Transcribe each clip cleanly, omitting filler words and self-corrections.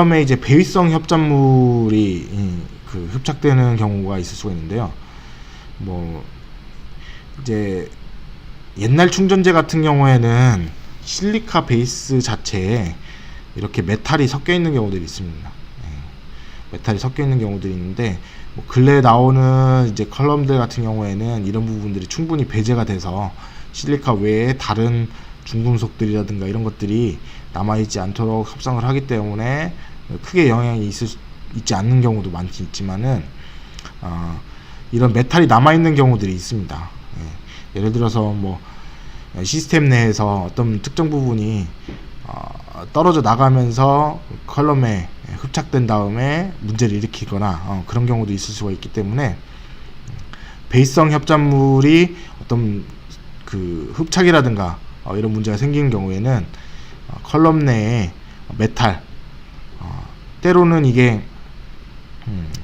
다음에 이제 배위성 협작물이 흡착되는 경우가 있을 수가 있는데요. 뭐 이제 옛날 충전재 같은 경우에는 실리카 베이스 자체에 이렇게 메탈이 섞여 있는 경우들이 있습니다. 메탈이 섞여 있는 경우들이 있는데, 뭐 근래에 나오는 이제 컬럼들 같은 경우에는 이런 부분들이 충분히 배제가 돼서 실리카 외에 다른 중금속들이라든가 이런 것들이 남아있지 않도록 협상을 하기 때문에 크게 영향이 있지 않는 경우도 많긴 있지만은 이런 메탈이 남아있는 경우들이 있습니다. 예를 들어서 뭐 시스템 내에서 어떤 특정 부분이 떨어져 나가면서 컬럼에 흡착된 다음에 문제를 일으키거나 그런 경우도 있을 수가 있기 때문에 배위성 협작물이 어떤 그 흡착이라든가 이런 문제가 생기는 경우에는 컬럼 내에 메탈, 때로는 이게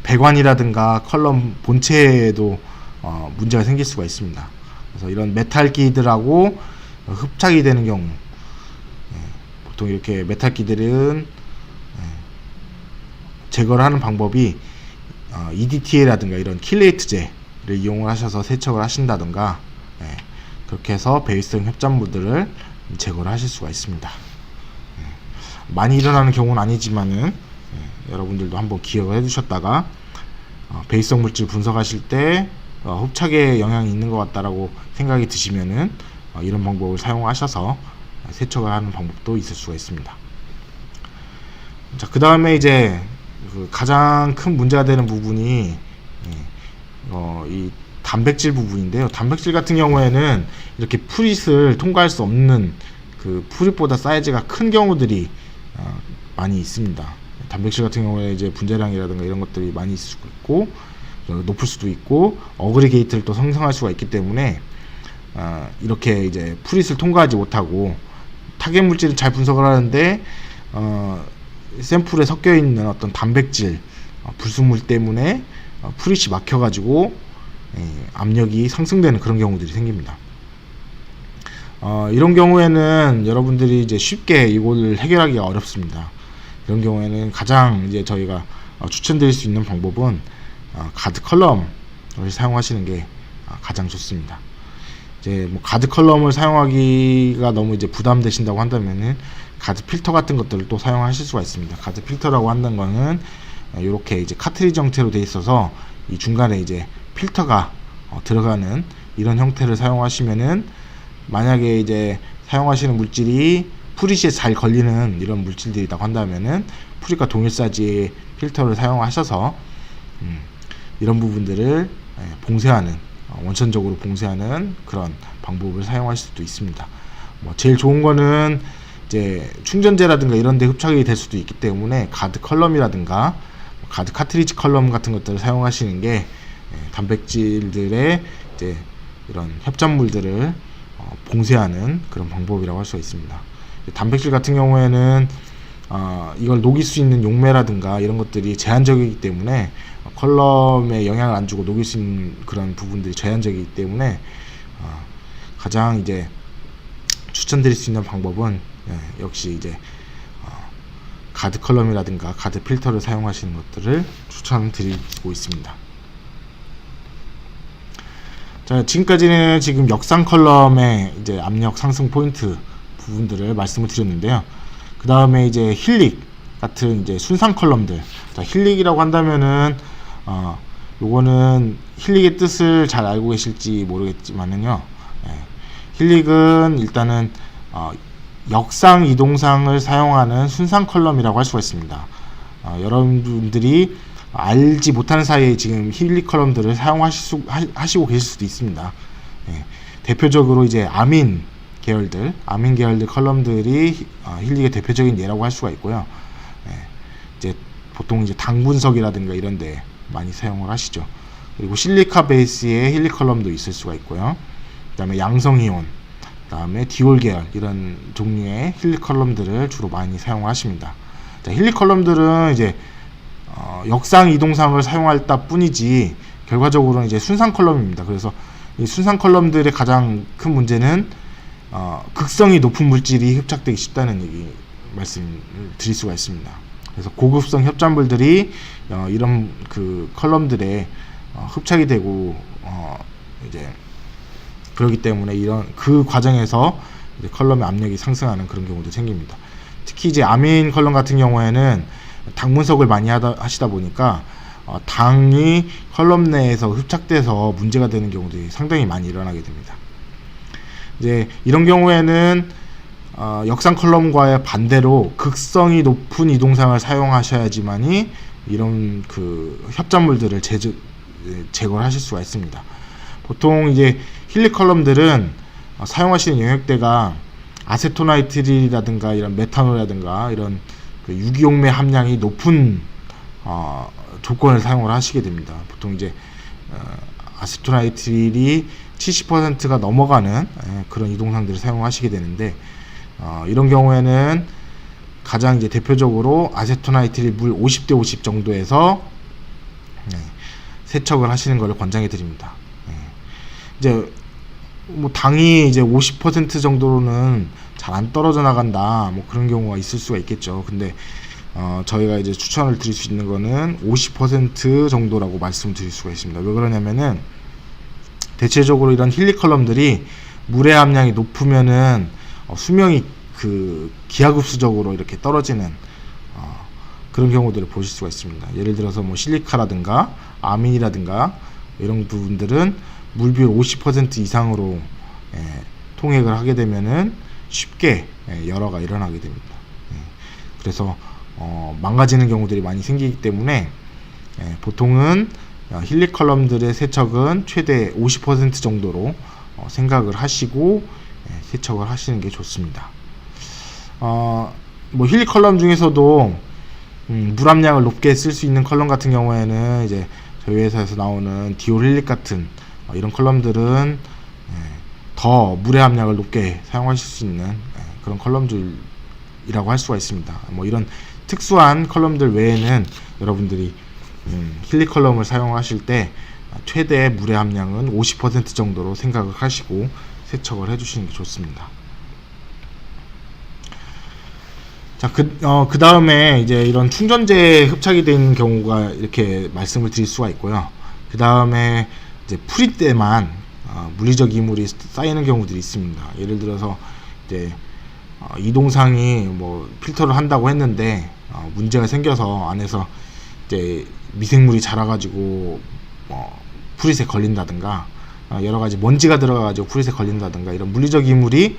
배관이라든가 컬럼 본체에도 문제가 생길 수가 있습니다. 그래서 이런 메탈기들하고 흡착이 되는 경우, 보통 이렇게 메탈기들은 제거를 하는 방법이 EDTA라든가 이런 킬레이트제를 이용을 하셔서 세척을 하신다든가, 그렇게 해서 배위성 협작물들을 제거를 하실 수가 있습니다. 많이 일어나는 경우는 아니지만은 여러분들도 한번 기억을 해두셨다가 배위성 물질 분석하실 때 흡착에 영향이 있는 것 같다라고 생각이 드시면은 이런 방법을 사용하셔서 세척을 하는 방법도 있을 수가 있습니다. 자, 그 다음에 이제 가장 큰 문제가 되는 부분이 이 단백질 부분인데요. 단백질 같은 경우에는 이렇게 프릿을 통과할 수 없는 그 프릿보다 사이즈가 큰 경우들이 많이 있습니다. 단백질 같은 경우에 이제 분자량이라든가 이런 것들이 많이 있을 수도 있고 높을 수도 있고 어그리게이트를 또 생성할 수가 있기 때문에 이렇게 이제 프릿을 통과하지 못하고 타겟 물질은 잘 분석을 하는데 샘플에 섞여 있는 어떤 단백질 불순물 때문에 프릿이 막혀가지고 압력이 상승되는 그런 경우들이 생깁니다. 이런 경우에는 여러분들이 이제 쉽게 이걸 해결하기가 어렵습니다. 이런 경우에는 가장 이제 저희가 추천드릴 수 있는 방법은 가드 컬럼을 사용하시는 게 가장 좋습니다. 이제 뭐 가드 컬럼을 사용하기가 너무 이제 부담되신다고 한다면은 가드 필터 같은 것들을 또 사용하실 수가 있습니다. 가드 필터라고 하는 거는 이렇게 이제 카트리지 형태로 되어 있어서 이 중간에 이제 필터가 들어가는 이런 형태를 사용하시면은, 만약에 이제 사용하시는 물질이 프릿에 잘 걸리는 이런 물질들이라고 한다면은 프릿과 동일 사이즈의 필터를 사용하셔서 이런 부분들을 봉쇄하는, 원천적으로 봉쇄하는 그런 방법을 사용하실 수도 있습니다. 뭐 제일 좋은 거는 이제 충전재라든가 이런 데 흡착이 될 수도 있기 때문에 가드 컬럼이라든가 가드 카트리지 컬럼 같은 것들을 사용하시는 게 단백질들의 이제 이런 협작물들을 봉쇄하는 그런 방법이라고 할 수가 있습니다. 단백질 같은 경우에는 이걸 녹일 수 있는 용매라든가 이런 것들이 제한적이기 때문에 컬럼에 영향을 안 주고 녹일 수 있는 그런 부분들이 제한적이기 때문에 가장 이제 추천드릴 수 있는 방법은 역시 이제 가드 컬럼이라든가 가드 필터를 사용하시는 것들을 추천드리고 있습니다. 자, 지금까지는 지금 역상 컬럼의 이제 압력 상승 포인트 부분들을 말씀을 드렸는데요. 그 다음에 이제 힐릭 같은 이제 순상 컬럼들. 자, 힐릭이라고 한다면은 요거는 힐릭의 뜻을 잘 알고 계실지 모르겠지만은요. 힐릭은 일단은 역상 이동상을 사용하는 순상 컬럼이라고 할 수가 있습니다. 여러분들이 알지 못하는 사이에 지금 힐릭 컬럼들을 사용하시고 계실 수도 있습니다. 대표적으로 이제 아민 계열들 컬럼들이 힐릭의 대표적인 예라고 할 수가 있고요. 이제 보통 이제 당분석이라든가 이런데 많이 사용을 하시죠. 그리고 실리카 베이스의 힐릭 컬럼도 있을 수가 있고요. 그다음에 양성이온, 그다음에 디올 계열 이런 종류의 힐릭 컬럼들을 주로 많이 사용하십니다. 자, 힐릭 컬럼들은 이제 역상 이동상을 사용할 뿐이지 결과적으로는 이제 순상 컬럼입니다. 그래서 이 순상 컬럼들의 가장 큰 문제는 극성이 높은 물질이 흡착되기 쉽다는 얘기 말씀을 드릴 수가 있습니다. 그래서 고급성 협찬물들이 이런 그 컬럼들에 흡착이 되고 이제 그렇기 때문에 이런 그 과정에서 이제 컬럼의 압력이 상승하는 그런 경우도 생깁니다. 특히 이제 아민 컬럼 같은 경우에는 당 분석을 많이 하시다 보니까 당이 컬럼 내에서 흡착돼서 문제가 되는 경우들이 상당히 많이 일어나게 됩니다. 이제 이런 경우에는 역상 컬럼과의 반대로 극성이 높은 이동상을 사용하셔야지만이 이런 그 협찬물들을 제거를 하실 수가 있습니다. 보통 이제 힐리 컬럼들은 사용하시는 영역대가 아세토나이트릴이라든가 이런 메탄올이라든가 이런 그 유기용매 함량이 높은 조건을 사용을 하시게 됩니다. 보통 이제 아세토나이트릴이 70%가 넘어가는 그런 이동상들을 사용하시게 되는데 이런 경우에는 가장 이제 대표적으로 아세토나이트릴 물 50대 50 정도에서 세척을 하시는 것을 권장해 드립니다. 이제 뭐 당이 이제 50% 정도로는 잘 안 떨어져 나간다 뭐 그런 경우가 있을 수가 있겠죠. 근데 저희가 이제 추천을 드릴 수 있는 거는 50% 정도라고 말씀드릴 수가 있습니다. 왜 그러냐면은 대체적으로 이런 힐리 컬럼들이 물의 함량이 높으면은 수명이 그 기하급수적으로 이렇게 떨어지는 그런 경우들을 보실 수가 있습니다. 예를 들어서 뭐 실리카라든가 아민이라든가 이런 부분들은 물 비율 50% 이상으로 통액을 하게 되면은 쉽게 열화가 일어나게 됩니다. 그래서 망가지는 경우들이 많이 생기기 때문에 보통은 힐리 컬럼들의 세척은 최대 50% 정도로 생각을 하시고 세척을 하시는 게 좋습니다. 뭐 힐리 컬럼 중에서도 물 함량을 높게 쓸 수 있는 컬럼 같은 경우에는 이제 저희 회사에서 나오는 디올 힐리 같은 이런 컬럼들은 더 물의 함량을 높게 사용하실 수 있는 그런 컬럼들이라고 할 수가 있습니다. 뭐 이런 특수한 컬럼들 외에는 여러분들이 힐리 컬럼을 사용하실 때 최대 물의 함량은 50% 정도로 생각을 하시고 세척을 해주시는 게 좋습니다. 자, 그 다음에 이제 이런 충전재에 흡착이 되는 경우가 이렇게 말씀을 드릴 수가 있고요. 그 다음에 이제 풀이 때만 물리적 이물이 쌓이는 경우들이 있습니다. 예를 들어서 이제 이동상이 뭐 필터를 한다고 했는데 문제가 생겨서 안에서 이제 미생물이 자라가지고 프릿에 걸린다든가 여러 가지 먼지가 들어가가지고 프릿에 걸린다든가 이런 물리적 이물이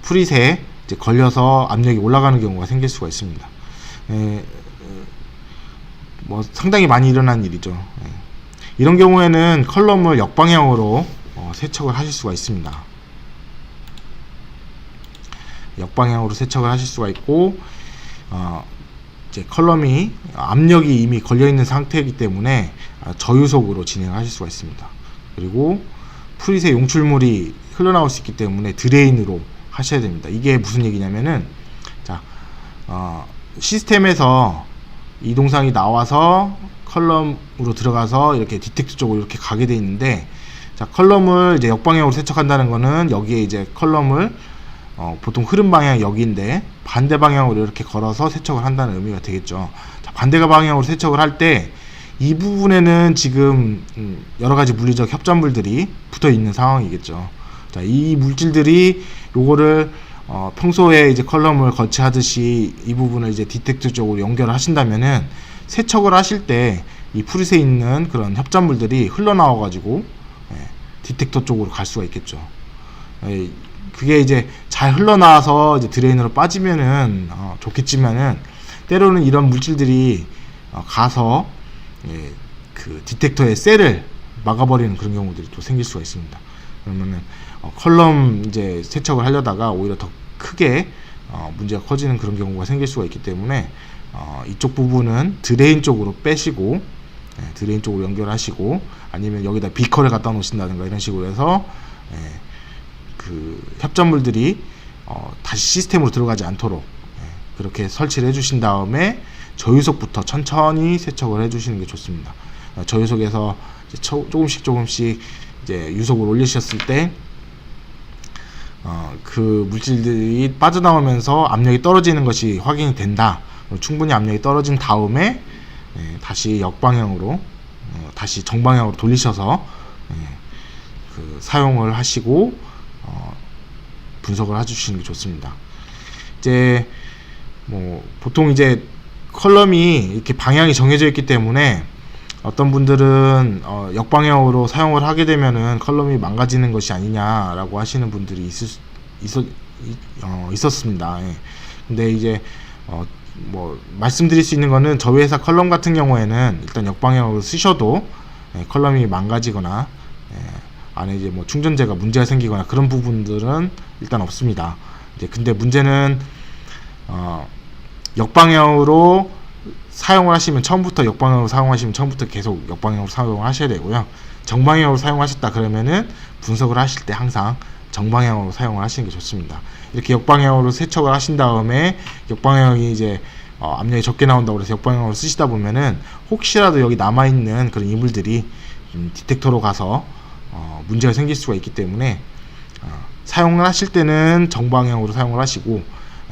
프릿에 이제 걸려서 압력이 올라가는 경우가 생길 수가 있습니다. 뭐 상당히 많이 일어나는 일이죠. 이런 경우에는 컬럼을 역방향으로 세척을 하실 수가 있습니다. 역방향으로 세척을 하실 수가 있고 이제 컬럼이 압력이 이미 걸려 있는 상태이기 때문에 저유속으로 진행하실 수가 있습니다. 그리고 프릿의 용출물이 흘러나올 수 있기 때문에 드레인으로 하셔야 됩니다. 이게 무슨 얘기냐면은 자 시스템에서 이동상이 나와서 컬럼으로 들어가서 이렇게 디텍트 쪽으로 이렇게 가게 돼 있는데 자 컬럼을 이제 역방향으로 세척한다는 거는 여기에 이제 컬럼을 보통 흐름 방향이 여기인데 반대 방향으로 이렇게 걸어서 세척을 한다는 의미가 되겠죠. 자, 반대 방향으로 세척을 할 때 이 부분에는 지금 여러 가지 물리적 협찬물들이 붙어 있는 상황이겠죠. 자, 이 물질들이 요거를 평소에 이제 컬럼을 거치하듯이 이 부분을 이제 디텍트 쪽으로 연결을 하신다면은 세척을 하실 때 이 프릿에 있는 그런 협찬물들이 흘러나와 가지고 디텍터 쪽으로 갈 수가 있겠죠. 그게 이제 잘 흘러나와서 이제 드레인으로 빠지면은 좋겠지만은 때로는 이런 물질들이 가서 그 디텍터의 셀을 막아버리는 그런 경우들이 또 생길 수가 있습니다. 그러면은 컬럼 이제 세척을 하려다가 오히려 더 크게 문제가 커지는 그런 경우가 생길 수가 있기 때문에 이쪽 부분은 드레인 쪽으로 빼시고 드레인 쪽으로 연결하시고 아니면 여기다 비커를 갖다 놓으신다든가 이런 식으로 해서 그 협찬물들이 다시 시스템으로 들어가지 않도록 그렇게 설치를 해주신 다음에 저유속부터 천천히 세척을 해주시는 게 좋습니다. 저유속에서 이제 조금씩 이제 유속을 올리셨을 때 그 물질들이 빠져나오면서 압력이 떨어지는 것이 확인이 된다. 충분히 압력이 떨어진 다음에 다시 역방향으로 다시 정방향으로 돌리셔서 그 사용을 하시고 분석을 해주시는 게 좋습니다. 이제 뭐 보통 이제 컬럼이 이렇게 방향이 정해져 있기 때문에 어떤 분들은 역방향으로 사용을 하게 되면은 컬럼이 망가지는 것이 아니냐라고 하시는 분들이 있었습니다. 예. 근데 이제 뭐 말씀드릴 수 있는 거는 저희 회사 컬럼 같은 경우에는 일단 역방향으로 쓰셔도 컬럼이 망가지거나 안에 이제 뭐 충전재가 문제가 생기거나 그런 부분들은 일단 없습니다. 이제 근데 문제는 역방향으로 사용을 하시면 처음부터 역방향으로 사용하시면 처음부터 계속 역방향으로 사용을 하셔야 되고요. 정방향으로 사용하셨다 그러면은 분석을 하실 때 항상 정방향으로 사용을 하시는 게 좋습니다. 이렇게 역방향으로 세척을 하신 다음에 역방향이 이제 압력이 적게 나온다고 해서 역방향으로 쓰시다 보면은 혹시라도 여기 남아있는 그런 이물들이 디텍터로 가서 문제가 생길 수가 있기 때문에 사용을 하실 때는 정방향으로 사용을 하시고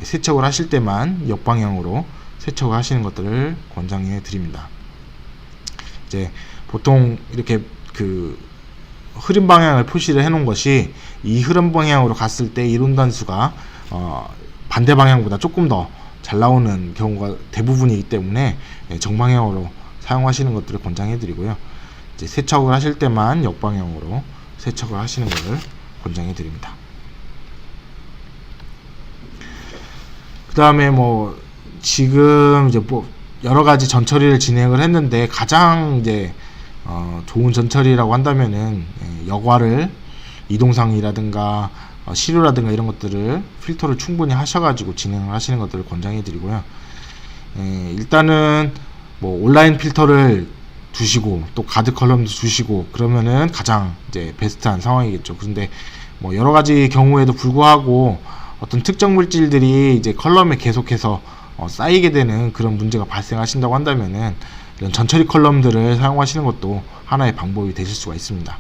세척을 하실 때만 역방향으로 세척을 하시는 것들을 권장해 드립니다. 이제 보통 이렇게 그 흐름 방향을 표시를 해 놓은 것이 이 흐름 방향으로 갔을 때 이론 단수가 반대 방향보다 조금 더 잘 나오는 경우가 대부분이기 때문에 정방향으로 사용하시는 것들을 권장해 드리고요. 이제 세척을 하실 때만 역방향으로 세척을 하시는 것을 권장해 드립니다. 그 다음에 뭐 지금 이제 뭐 여러 가지 전처리를 진행을 했는데 가장 이제 좋은 전처리라고 한다면은 여과를 이동상이라든가 시료라든가 이런 것들을 필터를 충분히 하셔가지고 진행을 하시는 것들을 권장해 드리고요. 일단은 뭐 온라인 필터를 두시고 또 가드 컬럼도 두시고 그러면은 가장 이제 베스트한 상황이겠죠. 그런데 뭐 여러 가지 경우에도 불구하고 어떤 특정 물질들이 이제 컬럼에 계속해서 쌓이게 되는 그런 문제가 발생하신다고 한다면은 이런 전처리 컬럼들을 사용하시는 것도 하나의 방법이 되실 수가 있습니다.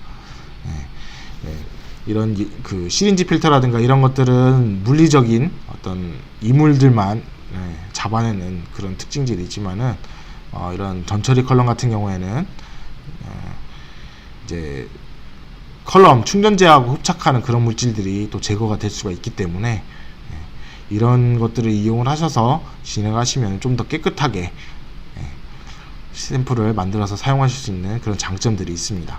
이런 그 시린지 필터라든가 이런 것들은 물리적인 어떤 이물들만 잡아내는 그런 특징들이 있지만은 이런 전처리 컬럼 같은 경우에는 이제 컬럼 충전재하고 흡착하는 그런 물질들이 또 제거가 될 수가 있기 때문에 이런 것들을 이용을 하셔서 진행하시면 좀 더 깨끗하게 샘플을 만들어서 사용하실 수 있는 그런 장점들이 있습니다.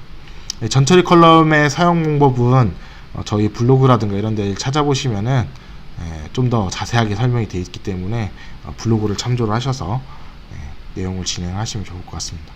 전처리 컬럼의 사용 방법은 저희 블로그라든가 이런 데를 찾아보시면은 좀 더 자세하게 설명이 되어 있기 때문에 블로그를 참조를 하셔서 내용을 진행하시면 좋을 것 같습니다.